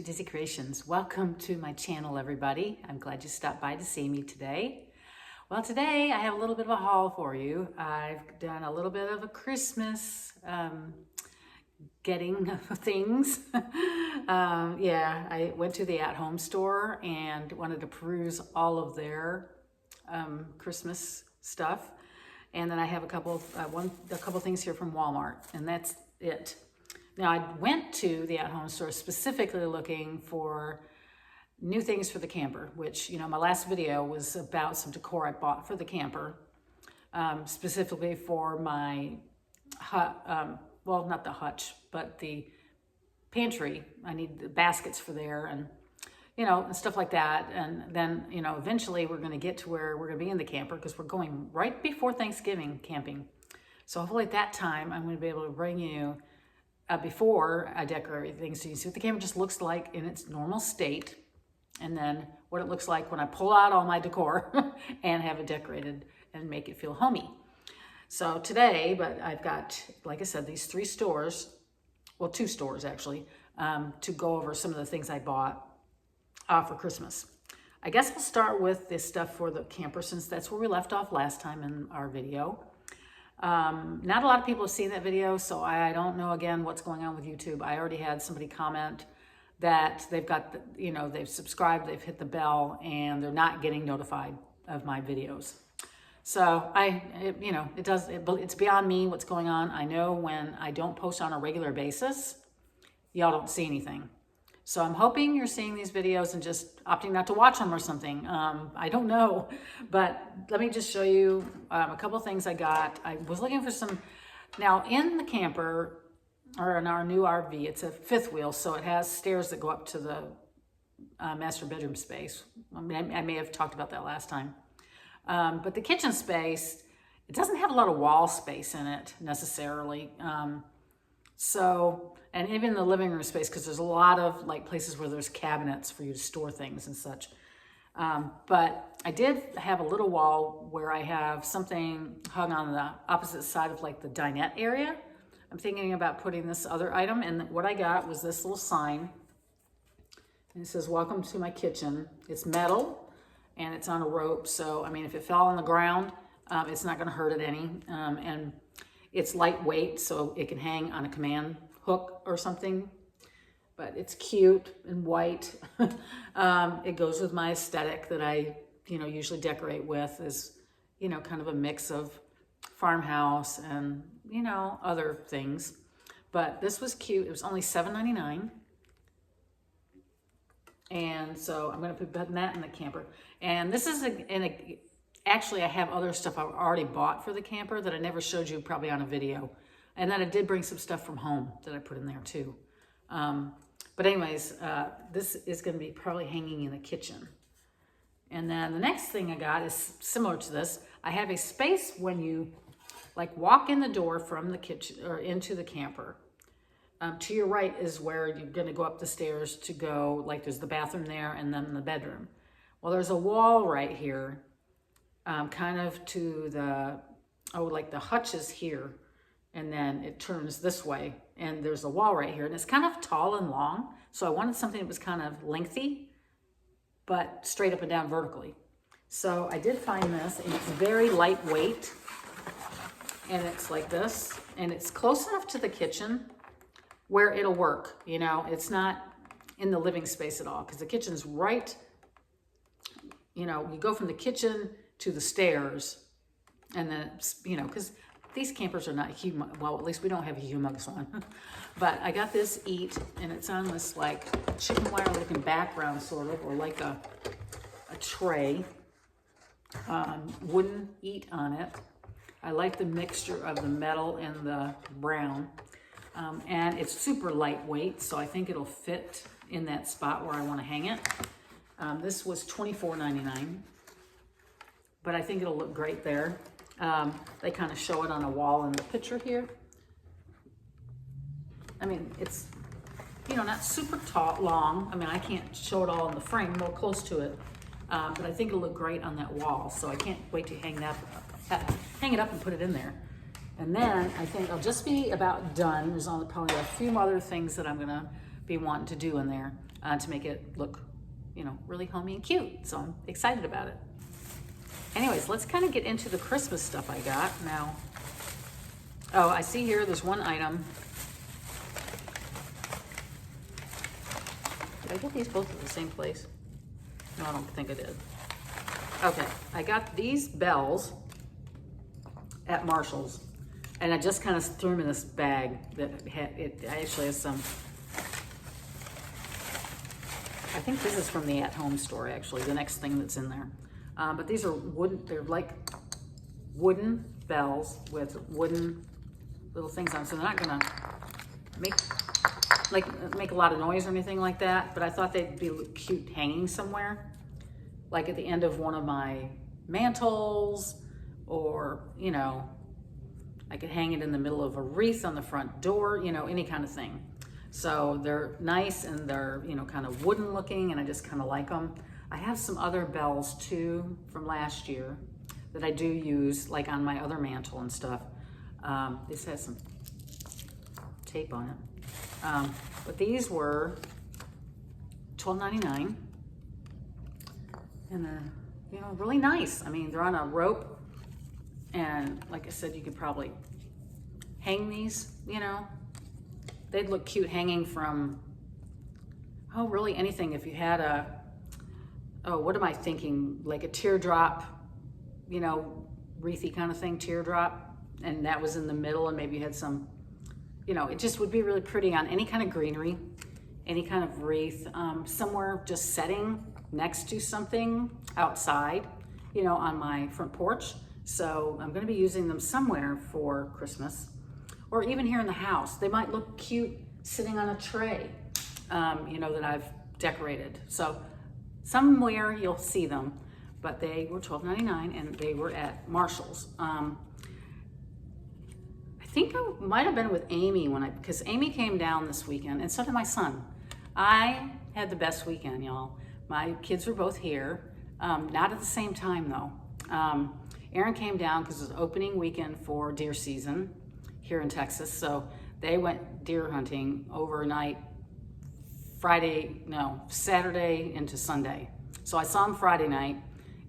SweetDaisyCreations. Welcome to my channel, everybody. I'm glad you stopped by to see me today. Well, today I have a little bit of a haul for you. I've done a little bit of a Christmas getting things. I went to the at-home store and wanted to peruse all of their Christmas stuff. And then I have a couple things here from Walmart, and that's it. Now, I went to the at-home store specifically looking for new things for the camper, which, you know, my last video was about some decor I bought for the camper, specifically for my hut, well, not the hutch, but the pantry. I need the baskets for there and, you know, and stuff like that. And then, you know, eventually we're going to get to where we're going to be in the camper because we're going right before Thanksgiving camping. So hopefully at that time, I'm going to be able to bring you before I decorate everything, so you can see what the camper just looks like in its normal state, and then what it looks like when I pull out all my decor and have it decorated and make it feel homey. So today, but I've got, like I said, these three stores, well, two stores actually, to go over some of the things I bought for Christmas. I guess I'll start with this stuff for the camper, since that's where we left off last time in our video. Not a lot of people have seen that video, so I don't know again what's going on with YouTube. I already had somebody comment that they've got the, you know, they've subscribed, they've hit the bell, and they're not getting notified of my videos. So it's beyond me what's going on. I know when I don't post on a regular basis, y'all don't see anything. So I'm hoping you're seeing these videos and just opting not to watch them or something. I don't know, but let me just show you a couple things I got. I was looking for some, now in the camper, or in our new RV, it's a fifth wheel, so it has stairs that go up to the master bedroom space. I may have talked about that last time. But the kitchen space, it doesn't have a lot of wall space in it necessarily. And even the living room space, because there's a lot of like places where there's cabinets for you to store things and such. But I did have a little wall where I have something hung on the opposite side of like the dinette area. I'm thinking about putting this other item, and what I got was this little sign. And it says, "Welcome to my kitchen." It's metal and it's on a rope. So, I mean, if it fell on the ground, it's not gonna hurt it any. And it's lightweight, so it can hang on a command hook or something, but it's cute and white. It goes with my aesthetic that I, you know, usually decorate with, is, you know, kind of a mix of farmhouse and, you know, other things. But this was cute. It was only $7.99. And so I'm going to put that in the camper. And this is actually, I have other stuff I've already bought for the camper that I never showed you probably on a video. And then I did bring some stuff from home that I put in there too. But anyways, this is going to be probably hanging in the kitchen. And then the next thing I got is similar to this. I have a space when you like walk in the door from the kitchen or into the camper. To your right is where you're going to go up the stairs to go, like there's the bathroom there and then the bedroom. Well, there's a wall right here. Kind of to the, like the hutch is here, and then it turns this way, and there's a wall right here, and it's kind of tall and long, so I wanted something that was kind of lengthy, but straight up and down vertically. So I did find this, and it's very lightweight, and it's like this, and it's close enough to the kitchen where it'll work, you know, it's not in the living space at all, because the kitchen's right, you know, you go from the kitchen to the stairs, and then, you know, because these campers are not humongous. Well, at least we don't have a humongous one. But I got this eat, and it's on this like chicken wire looking background sort of, or like a tray, wooden eat on it. I like the mixture of the metal and the brown, and it's super lightweight, so I think it'll fit in that spot where I want to hang it. This was $24.99. But I think it'll look great there. They kind of show it on a wall in the picture here. I mean, it's, you know, not super tall, long. I mean, I can't show it all in the frame, more close to it. But I think it'll look great on that wall. So I can't wait to hang it up and put it in there. And then I think I'll just be about done. There's only probably a few other things that I'm gonna be wanting to do in there. to make it look, you know, really homey and cute. So I'm excited about it. Anyways, let's kind of get into the Christmas stuff I got now. Oh, I see here there's one item. Did I get these both at the same place? No, I don't think I did. Okay, I got these bells at Marshall's, and I just kind of threw them in this bag that it actually has some. I think this is from the at-home store, actually, the next thing that's in there. But these are wooden, they're like wooden bells with wooden little things on, so they're not gonna make a lot of noise or anything like that, but I thought they'd be cute hanging somewhere, like at the end of one of my mantles, or, you know, I could hang it in the middle of a wreath on the front door, you know, any kind of thing. So they're nice, and they're, you know, kind of wooden looking, and I just kind of like them. I have some other bells too from last year that I do use, like on my other mantle and stuff. This has some tape on it. But these were $12.99, and they're, you know, really nice. I mean, they're on a rope, and like I said, you could probably hang these, you know. They'd look cute hanging from, oh, really anything. If you had a, oh, what am I thinking? Like a teardrop, you know, wreathy kind of thing, teardrop, and that was in the middle, and maybe you had some, you know, it just would be really pretty on any kind of greenery, any kind of wreath, somewhere just setting next to something outside, you know, on my front porch. So I'm gonna be using them somewhere for Christmas, or even here in the house. They might look cute sitting on a tray, you know, that I've decorated. So somewhere you'll see them, but they were $12.99, and they were at Marshall's. I think I might have been with Amy because Amy came down this weekend, and so did my son. I had the best weekend, y'all. My kids were both here, not at the same time though. Aaron came down because it was opening weekend for deer season here in Texas, so they went deer hunting overnight, Saturday into Sunday. So I saw him Friday night,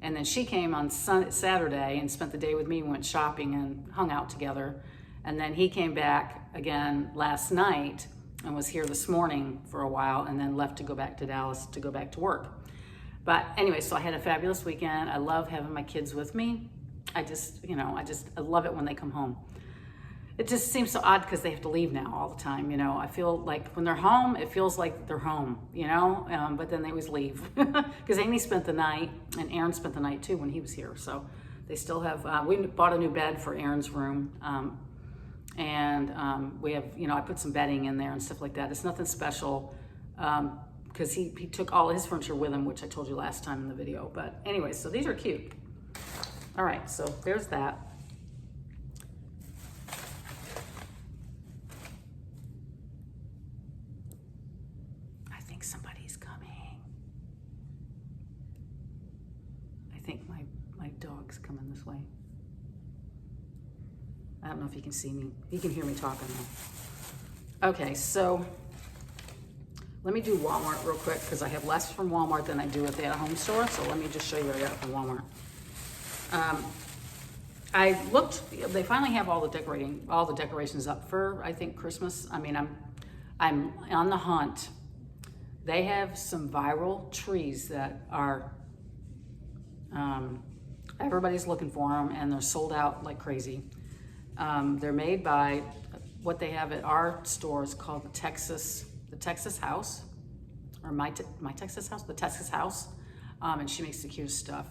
and then she came on Saturday and spent the day with me, went shopping and hung out together. And then he came back again last night and was here this morning for a while, and then left to go back to Dallas to go back to work. But anyway, so I had a fabulous weekend. I love having my kids with me. I love it when they come home. It just seems so odd because they have to leave now all the time, you know. I feel like when they're home, it feels like they're home, you know, but then they always leave. Because Amy spent the night, and Aaron spent the night too when he was here. So they still have, we bought a new bed for Aaron's room. We have, you know, I put some bedding in there and stuff like that. It's nothing special because he took all his furniture with him, which I told you last time in the video. But anyway, so these are cute. All right, so there's that. I think somebody's coming. I think my dog's coming this way. I don't know if you can see me. You can hear me talking though. Okay, so let me do Walmart real quick because I have less from Walmart than I do at the at-home store. So let me just show you what I got from Walmart. I looked. They finally have all the decorations up for, I think, Christmas. I mean, I'm on the hunt. They have some viral trees that are. Everybody's looking for them, and they're sold out like crazy. They're made by, what they have at our store is called the Texas House, or my Texas House, the Texas House, and she makes the cutest stuff.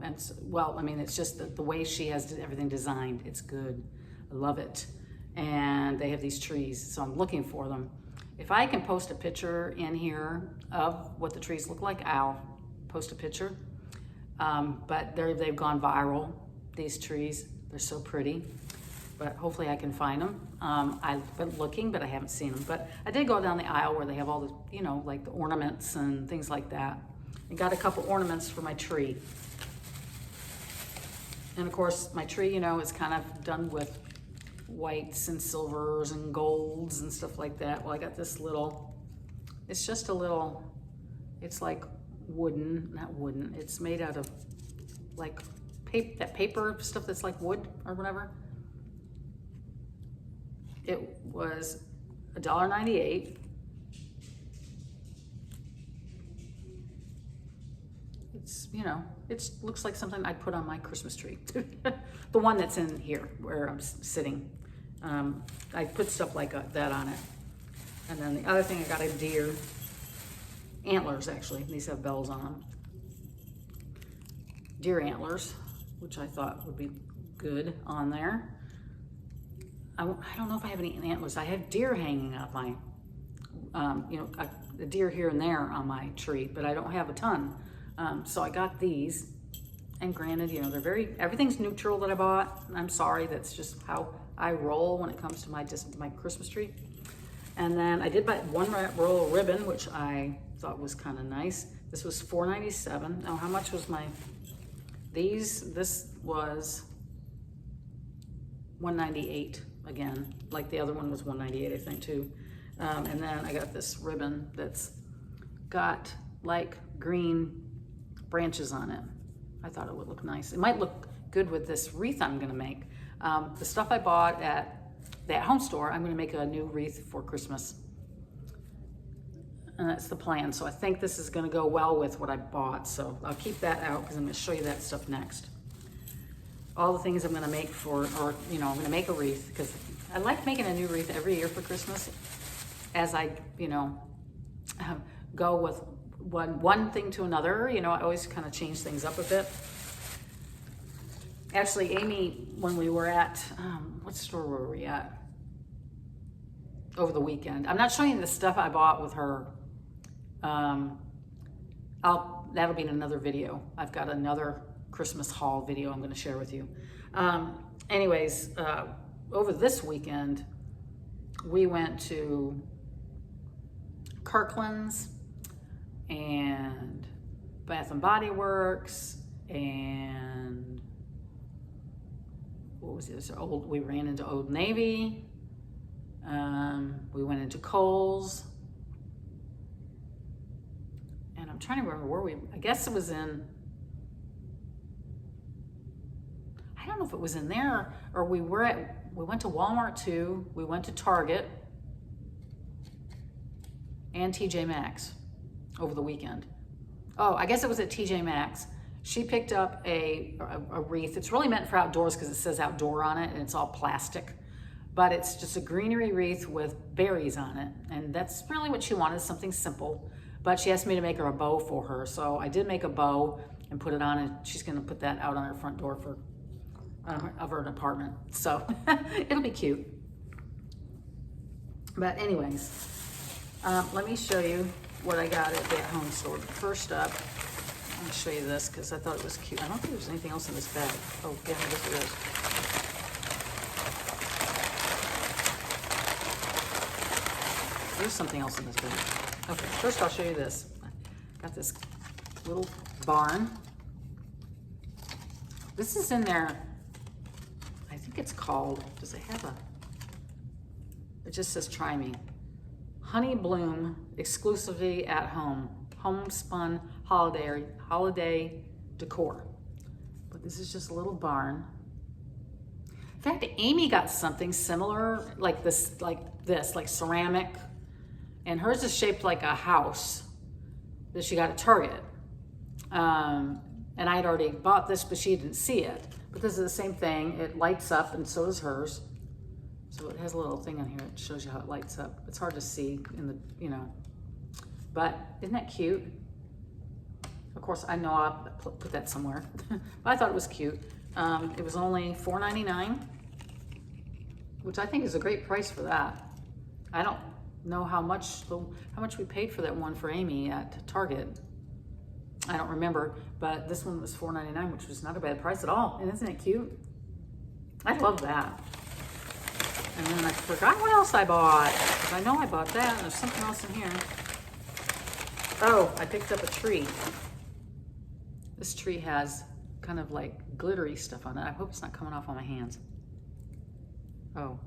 It's just the way she has everything designed. It's good. I love it. And they have these trees, so I'm looking for them. If I can post a picture in here of what the trees look like, I'll post a picture. But they've gone viral, these trees. They're so pretty. But hopefully I can find them. I've been looking, but I haven't seen them. But I did go down the aisle where they have all the, you know, like the ornaments and things like that. I got a couple ornaments for my tree. And of course, my tree, you know, is kind of done with whites and silvers and golds and stuff like that. Well, I got this little It's just a little, it's like wooden, not wooden, it's made out of like that paper stuff that's like wood or whatever. It was $1.98. It's, you know, it looks like something I'd put on my Christmas tree. The one that's in here where I'm sitting. I put stuff like that on it. And then the other thing, I got a deer. Antlers, actually. These have bells on them. Deer antlers, which I thought would be good on there. I don't know if I have any antlers. I have deer hanging up my, you know, a deer here and there on my tree, but I don't have a ton. So I got these, and granted, you know, everything's neutral that I bought. I'm sorry, that's just how I roll when it comes to my Christmas tree. And then I did buy one roll of ribbon, which I thought was kind of nice. This was $4.97. Now, how much was this was $1.98 again, like the other one was $1.98, I think, too. And then I got this ribbon that's got like green branches on it. I thought it would look nice. It might look good with this wreath I'm gonna make. The stuff I bought at the at-home store, I'm gonna make a new wreath for Christmas. And that's the plan. So I think this is gonna go well with what I bought. So I'll keep that out because I'm gonna show you that stuff next. All the things I'm gonna make I'm gonna make a wreath because I like making a new wreath every year for Christmas as I, you know, go with one thing to another. You know, I always kind of change things up a bit. Actually, Amy, when we were at, what store were we at? Over the weekend. I'm not showing you the stuff I bought with her. That'll be in another video. I've got another Christmas haul video I'm going to share with you. Anyways, over this weekend, we went to Kirkland's and Bath and Body Works and what was it? We ran into Old Navy. We went into Kohl's. And I'm trying to remember where I guess it was in, I don't know if it was in there or we went to Walmart too. We went to Target and TJ Maxx over the weekend. Oh, I guess it was at TJ Maxx. She picked up a wreath. It's really meant for outdoors because it says outdoor on it and it's all plastic. But it's just a greenery wreath with berries on it. And that's really what she wanted, something simple. But she asked me to make her a bow for her. So I did make a bow and put it on, and she's gonna put that out on her front door of her apartment. So it'll be cute. But anyways, let me show you what I got at the at-home store. First up, I'm gonna show you this because I thought it was cute. I don't think there's anything else in this bag. Oh, yeah, I guess there is. There's something else in this bag. Okay, first I'll show you this. Got this little barn. This is in there, I think it's called, does it have it just says try me. Honey Bloom, exclusively at home. Homespun holiday decor. But this is just a little barn. In fact, Amy got something similar like this, like ceramic. And hers is shaped like a house that she got at Target. And I had already bought this, but she didn't see it. But this is the same thing. It lights up, and so does hers. So it has a little thing on here that shows you how it lights up. It's hard to see in the, you know. But isn't that cute? Of course, I know I'll put that somewhere. But I thought it was cute. It was only $4.99, which I think is a great price for that. I don't know how much we paid for that one for Amy at Target. I don't remember, but this one was $4.99, which was not a bad price at all. And isn't it cute? I love that. And then I forgot what else I bought. Because I know I bought that, and there's something else in here. Oh, I picked up a tree. This tree has kind of like glittery stuff on it. I hope it's not coming off on my hands. Oh.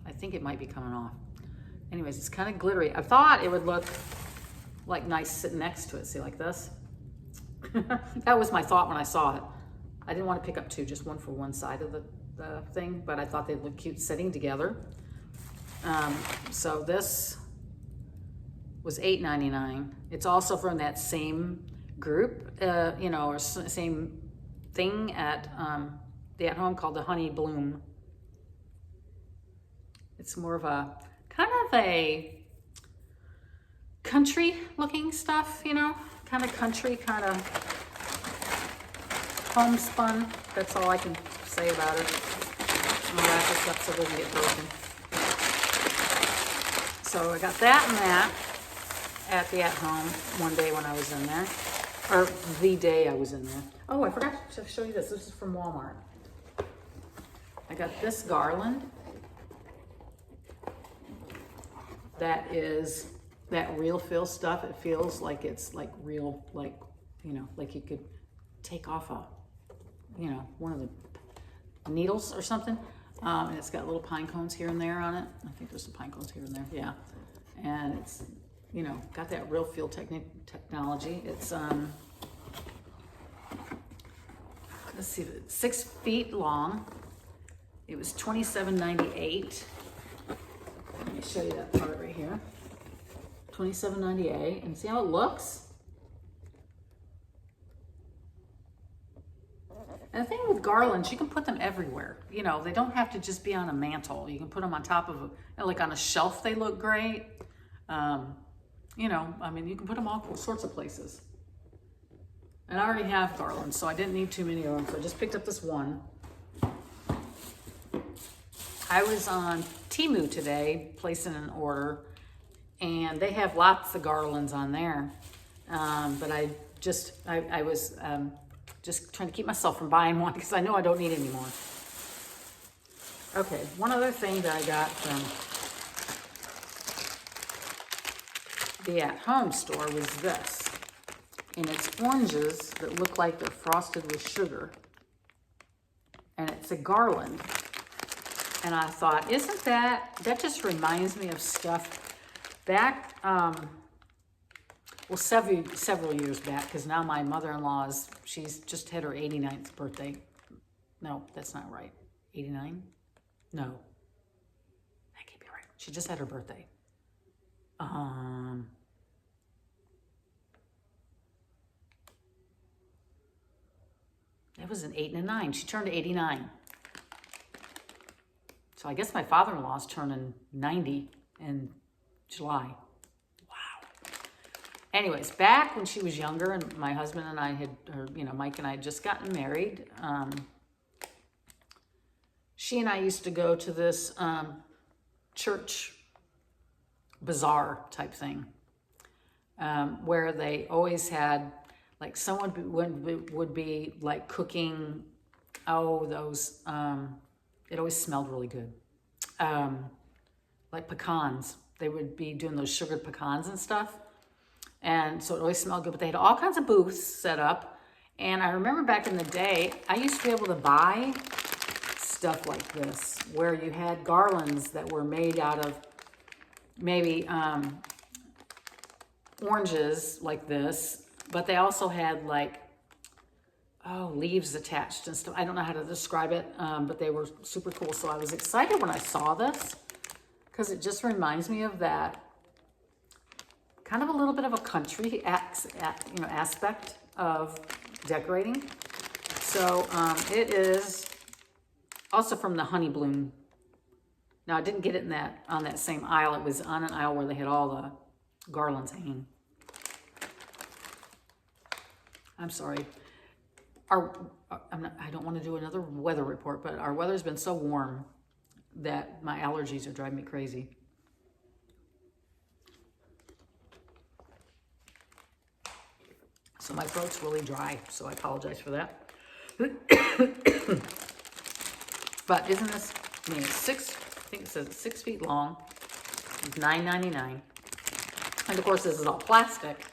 I think it might be coming off. anyways, it's kind of glittery. I thought it would look like nice sitting next to it. See, like this. That was my thought when I saw it. I didn't want to pick up two, just one for one side of the thing, but I thought they'd look cute sitting together. So this was $8.99. It's also from that same group, you know, or same thing at the At Home, called the Honey Bloom. It's more of a kind of a country looking stuff, you know, kind of country, kind of homespun. That's all I can say about it. I'll wrap this up so it doesn't get broken. So I got that and that at the At Home one day when I was in there, or the day I was in there. Oh, I forgot to show you this. This is from Walmart. I got this garland. That is that real feel stuff. It feels like it's like real, like, you know, like you could take off a, you know, one of the needles or something. And it's got little pine cones here and there on it. I think there's some pine cones here and there, yeah. And it's, you know, got that real feel technology. It's, let's see, 6 feet long. It was $27.98. Let me show you that part right here. $27.98, and see how it looks? And the thing with garlands, you can put them everywhere. You know, they don't have to just be on a mantle. You can put them on top of, like on a shelf, they look great. You know, I mean, you can put them all sorts of places. And I already have garlands, so I didn't need too many of them, so I just picked up this one. I was on Temu today, placing an order, and they have lots of garlands on there. But I was just trying to keep myself from buying one because I know I don't need any more. Okay, one other thing that I got from the At Home store was this. And it's oranges that look like they're frosted with sugar. And it's a garland. And I thought, isn't that just reminds me of stuff back, well, several years back, because now my mother-in-law she's just had her 89th birthday. No, that's not right. 89? No, that can't be right. She just had her birthday. It was an 8 and a 9. She turned 89. So I guess my father-in-law's turning 90 in July. Wow. Anyways, back when she was younger and my husband and I you know, Mike and I had just gotten married, she and I used to go to this church bazaar type thing, where they always had, like, someone would be like cooking, those, it always smelled really good. Like pecans. They would be doing those sugared pecans and stuff. And so it always smelled good, but they had all kinds of booths set up. And I remember back in the day, I used to be able to buy stuff like this, where you had garlands that were made out of maybe oranges like this, but they also had like, leaves attached and stuff. I don't know how to describe it, but they were super cool. So I was excited when I saw this because it just reminds me of that kind of a little bit of a country aspect of decorating. So it is also from the Honey Bloom. Now I didn't get it on that same aisle. It was on an aisle where they had all the garlands hanging. I'm sorry. I don't want to do another weather report, but our weather's been so warm that my allergies are driving me crazy. So my throat's really dry, so I apologize for that. But isn't this, I mean, I think it says it's 6 feet long. It's $9.99. And of course, this is all plastic.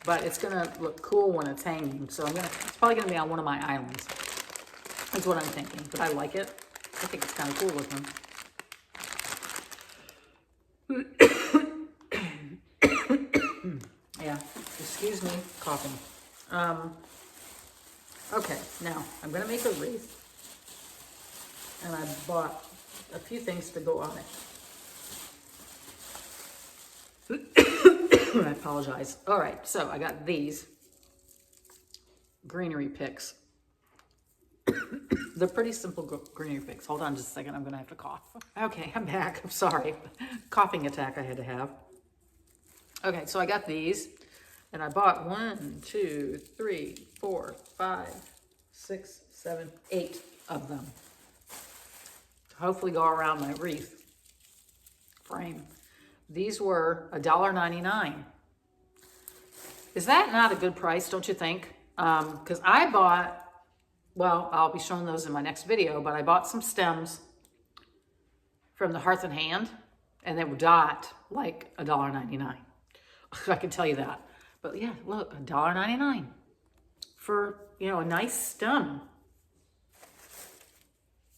But it's gonna look cool when it's hanging. So it's probably gonna be on one of my islands. That's what I'm thinking, but I like it. I think it's kind of cool looking. Excuse me, coughing. Okay, now I'm gonna make a wreath. And I bought a few things to go on it. I apologize. All right, so I got these greenery picks. They're pretty simple greenery picks. Hold on just a second, I'm gonna have to cough. Okay, I'm back, I'm sorry. Coughing attack I had to have. Okay, so I got these, and I bought 1, 2, 3, 4, 5, 6, 7, 8 of them. Hopefully go around my wreath frame. These were $1.99. Is that not a good price, don't you think? Because I bought, well, I'll be showing those in my next video, but I bought some stems from the Hearth and Hand, and they were like $1.99. I can tell you that. But yeah, look, $1.99 for, you know, a nice stem.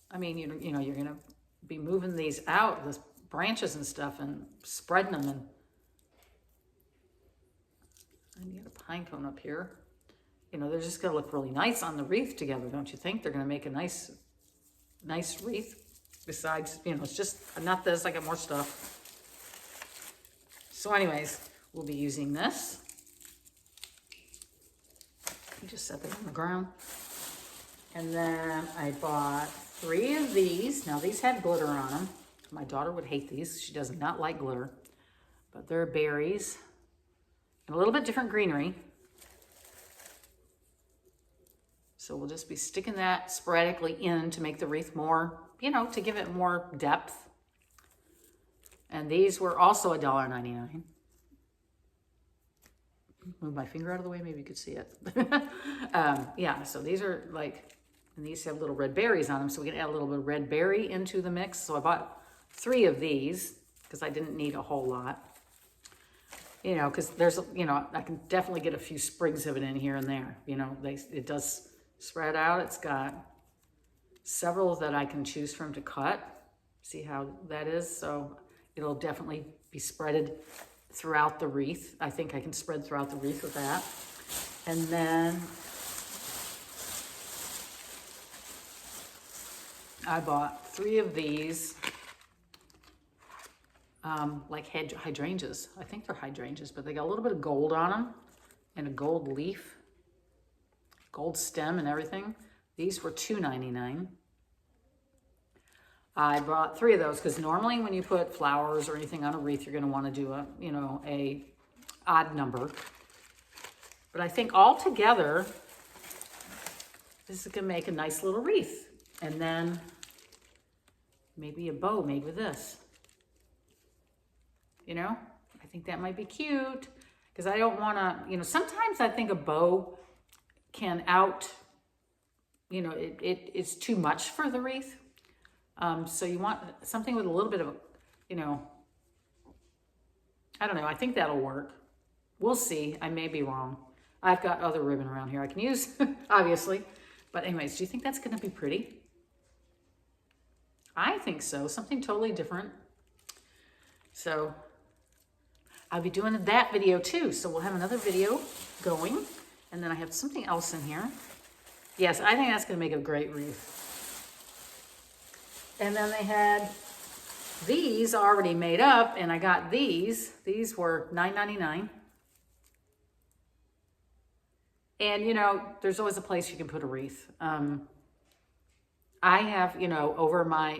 I mean, you know, you're gonna be moving these out, the branches and stuff, and spreading them. And I get a pine cone up here. You know, they're just gonna look really nice on the wreath together, don't you think? They're gonna make a nice wreath. Besides, you know, it's just not this. I got more stuff. So, anyways, we'll be using this. You just set that on the ground. And then I bought 3 of these. Now, these had glitter on them. My daughter would hate these. She does not like glitter. But they're berries. And a little bit different greenery. So we'll just be sticking that sporadically in to make the wreath more, you know, to give it more depth. And these were also $1.99. Move my finger out of the way, maybe you could see it. Yeah, so these are like, and these have little red berries on them, so we can add a little bit of red berry into the mix. So I bought 3 of these because I didn't need a whole lot. You know, because there's, you know, I can definitely get a few sprigs of it in here and there. You know, it does spread out. It's got several that I can choose from to cut. See how that is? So it'll definitely be spreaded throughout the wreath. I think I can spread throughout the wreath with that. And then I bought 3 of these, like hydrangeas. I think they're hydrangeas, but they got a little bit of gold on them and a gold leaf, gold stem and everything. These were $2.99. I bought 3 of those because normally when you put flowers or anything on a wreath, you're going to want to do a, you know, a odd number. But I think all together, this is going to make a nice little wreath. And then maybe a bow made with this. You know, I think that might be cute because I don't want to, you know, sometimes I think a bow can you know, it's too much for the wreath. So you want something with a little bit of, you know, I don't know. I think that'll work. We'll see. I may be wrong. I've got other ribbon around here I can use, obviously. But anyways, do you think that's going to be pretty? I think so. Something totally different. So I'll be doing that video too. So we'll have another video going. And then I have something else in here. Yes, I think that's going to make a great wreath. And then they had these already made up, and I got these. These were $9.99. And, you know, there's always a place you can put a wreath. I have, you know,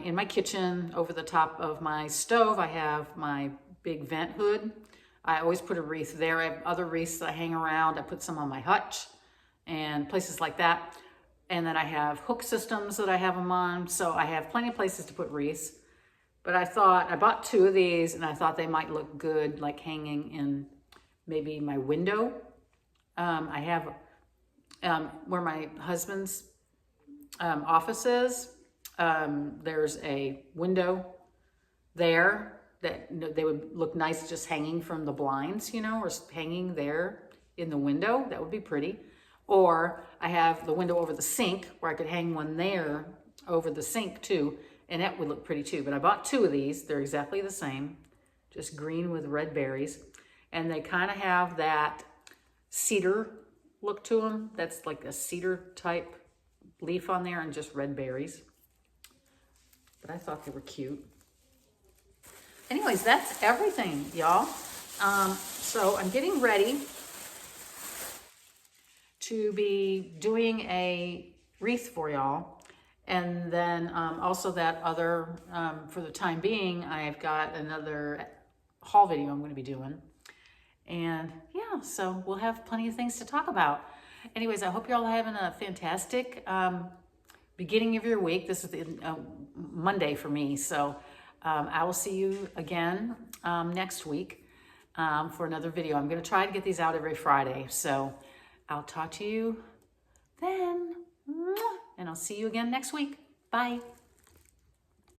in my kitchen, over the top of my stove, I have my big vent hood. I always put a wreath there. I have other wreaths that I hang around. I put some on my hutch and places like that. And then I have hook systems that I have them on. So I have plenty of places to put wreaths. But I bought 2 of these and I thought they might look good, like hanging in maybe my window. I have where my husband's office is. There's a window there that they would look nice just hanging from the blinds, you know, or hanging there in the window. That would be pretty. Or I have the window over the sink where I could hang one there over the sink too, and that would look pretty too. But I bought 2 of these. They're exactly the same, just green with red berries. And they kind of have that cedar look to them. That's like a cedar type leaf on there and just red berries. But I thought they were cute. Anyways, that's everything, y'all. So I'm getting ready to be doing a wreath for y'all. And then also that other, for the time being, I've got another haul video I'm going to be doing. And yeah, so we'll have plenty of things to talk about. Anyways, I hope you're all having a fantastic beginning of your week. This is the Monday for me. So I will see you again next week for another video. I'm going to try to get these out every Friday. So I'll talk to you then. And I'll see you again next week. Bye.